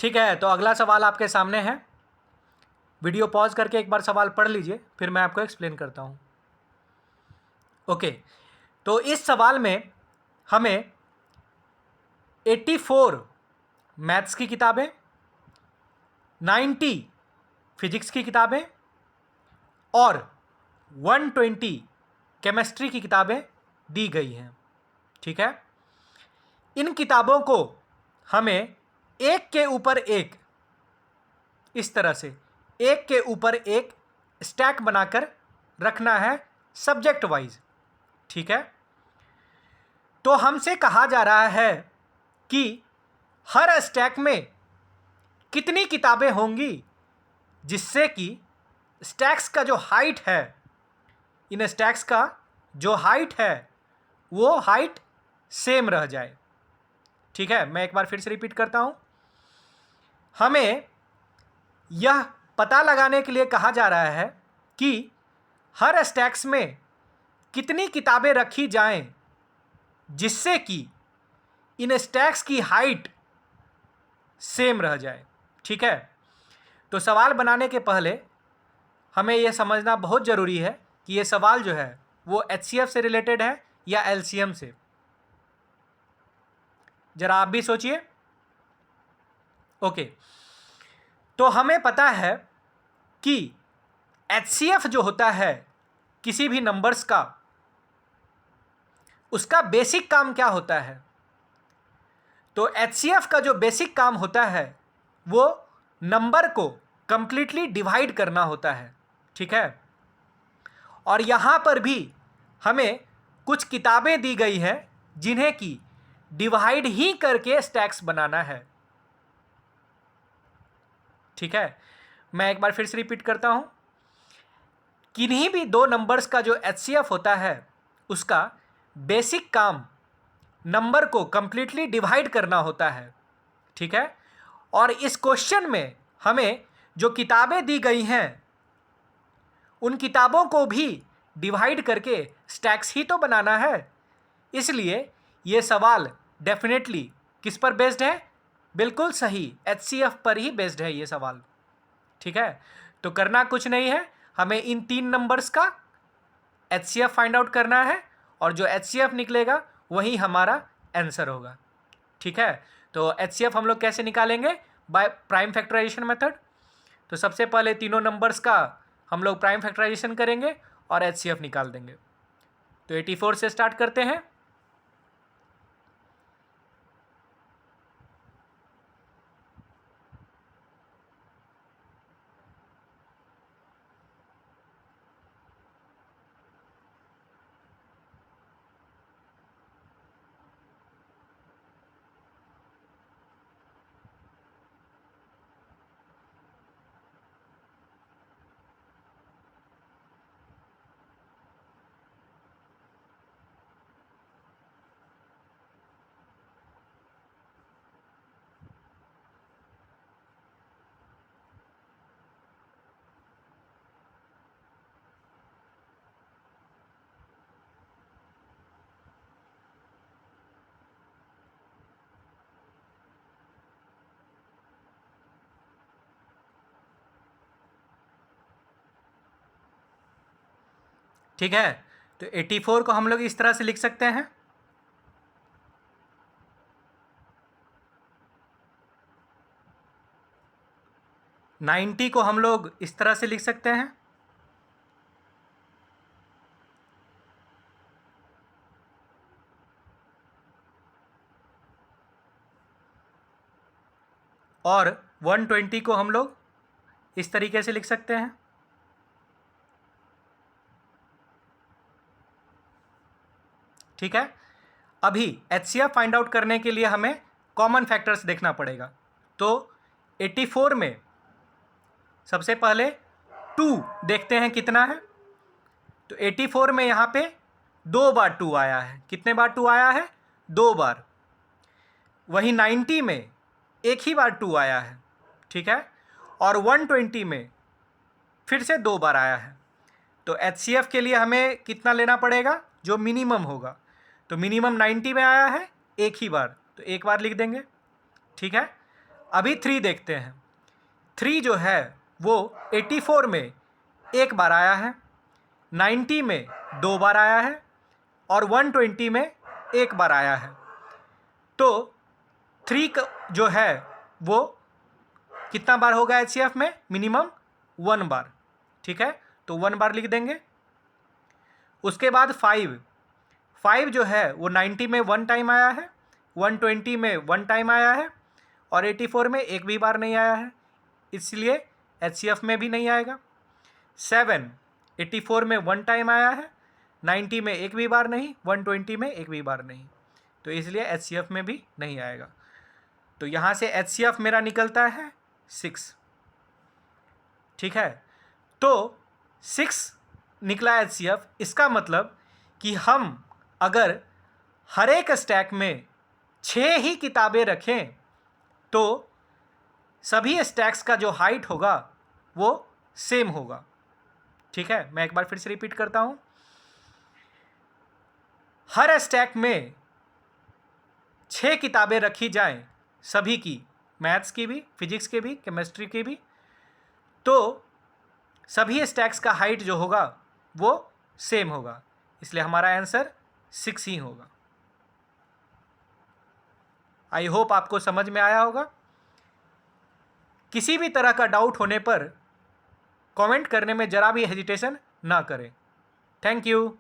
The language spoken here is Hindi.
ठीक है, तो अगला सवाल आपके सामने है। वीडियो पॉज करके एक बार सवाल पढ़ लीजिए, फिर मैं आपको एक्सप्लेन करता हूँ। ओके, तो इस सवाल में हमें 84 मैथ्स की किताबें, 90 फिजिक्स की किताबें और 120 केमिस्ट्री की किताबें दी गई हैं। ठीक है, इन किताबों को हमें एक के ऊपर एक, इस तरह से एक के ऊपर एक स्टैक बनाकर रखना है सब्जेक्ट वाइज। ठीक है, तो हमसे कहा जा रहा है कि हर स्टैक में कितनी किताबें होंगी जिससे कि स्टैक्स का जो हाइट है, इन स्टैक्स का जो हाइट है वो हाइट सेम रह जाए। ठीक है, मैं एक बार फिर से रिपीट करता हूं। हमें यह पता लगाने के लिए कहा जा रहा है कि हर स्टैक्स में कितनी किताबें रखी जाएं जिससे कि इन स्टैक्स की हाइट सेम रह जाए। ठीक है, तो सवाल बनाने के पहले हमें यह समझना बहुत ज़रूरी है कि यह सवाल जो है वो एचसीएफ से रिलेटेड है या एलसीएम से। जरा आप भी सोचिए। ओके, तो हमें पता है कि एचसीएफ जो होता है किसी भी नंबर्स का, उसका बेसिक काम क्या होता है? तो एचसीएफ का जो बेसिक काम होता है वो नंबर को कंप्लीटली डिवाइड करना होता है। ठीक है, और यहाँ पर भी हमें कुछ किताबें दी गई हैं जिन्हें कि डिवाइड ही करके स्टैक्स बनाना है। ठीक है, मैं एक बार फिर से रिपीट करता हूँ। किन्हीं भी दो नंबर्स का जो एचसीएफ होता है उसका बेसिक काम नंबर को कंप्लीटली डिवाइड करना होता है। ठीक है, और इस क्वेश्चन में हमें जो किताबें दी गई हैं उन किताबों को भी डिवाइड करके स्टैक्स ही तो बनाना है। इसलिए ये सवाल डेफिनेटली किस पर बेस्ड है? बिल्कुल सही, एचसीएफ पर ही बेस्ड है ये सवाल। ठीक है, तो करना कुछ नहीं है, हमें इन तीन नंबर्स का एचसीएफ फाइंड आउट करना है और जो एचसीएफ निकलेगा वही हमारा आंसर होगा। ठीक है, तो एचसीएफ हम लोग कैसे निकालेंगे? By prime factorisation method. तो सबसे पहले तीनों नंबर्स का हम लोग प्राइम फैक्टराइजेशन करेंगे और एचसीएफ निकाल देंगे। तो 84 से स्टार्ट करते हैं। ठीक है, तो 84 को हम लोग इस तरह से लिख सकते हैं। नाइन्टी को हम लोग इस तरह से लिख सकते हैं। और 120 को हम लोग इस तरीके से लिख सकते हैं। ठीक है, अभी एचसीएफ फाइंड आउट करने के लिए हमें कॉमन फैक्टर्स देखना पड़ेगा। तो 84 में सबसे पहले 2 देखते हैं कितना है। तो 84 में यहाँ पे 2 बार 2 आया है। कितने बार 2 आया है? 2 बार। वहीं 90 में एक ही बार 2 आया है। ठीक है, और 120 में फिर से 2 बार आया है। तो एचसीएफ के लिए हमें कितना लेना पड़ेगा? जो मिनिमम होगा। तो मिनिमम 90 में आया है एक ही बार, तो एक बार लिख देंगे। ठीक है, अभी 3 देखते हैं। 3 जो है वो 84 में एक बार आया है, 90 में 2 बार आया है और 120 में एक बार आया है। तो 3 जो है वो कितना बार होगा HCF में? मिनिमम 1 बार। ठीक है, तो 1 बार लिख देंगे। उसके बाद 5 जो है वो 90 में 1 टाइम आया है, 120 में 1 टाइम आया है और 84 में एक भी बार नहीं आया है, इसलिए HCF में भी नहीं आएगा। 7 84 में 1 टाइम आया है, 90 में एक भी बार नहीं, 120 में एक भी बार नहीं, तो इसलिए HCF में भी नहीं आएगा। तो यहाँ से HCF मेरा निकलता है 6। ठीक है, तो 6 निकला HCF। इसका मतलब कि हम अगर हर एक स्टैक में 6 ही किताबें रखें तो सभी स्टैक्स का जो हाइट होगा वो सेम होगा। ठीक है, मैं एक बार फिर से रिपीट करता हूं। हर स्टैक में 6 किताबें रखी जाएं, सभी की, मैथ्स की भी, फिजिक्स की भी, केमिस्ट्री की भी, तो सभी स्टैक्स का हाइट जो होगा वो सेम होगा, इसलिए हमारा आंसर 6 ही होगा। आई होप आपको समझ में आया होगा। किसी भी तरह का डाउट होने पर कमेंट करने में जरा भी हेजिटेशन ना करें। Thank you.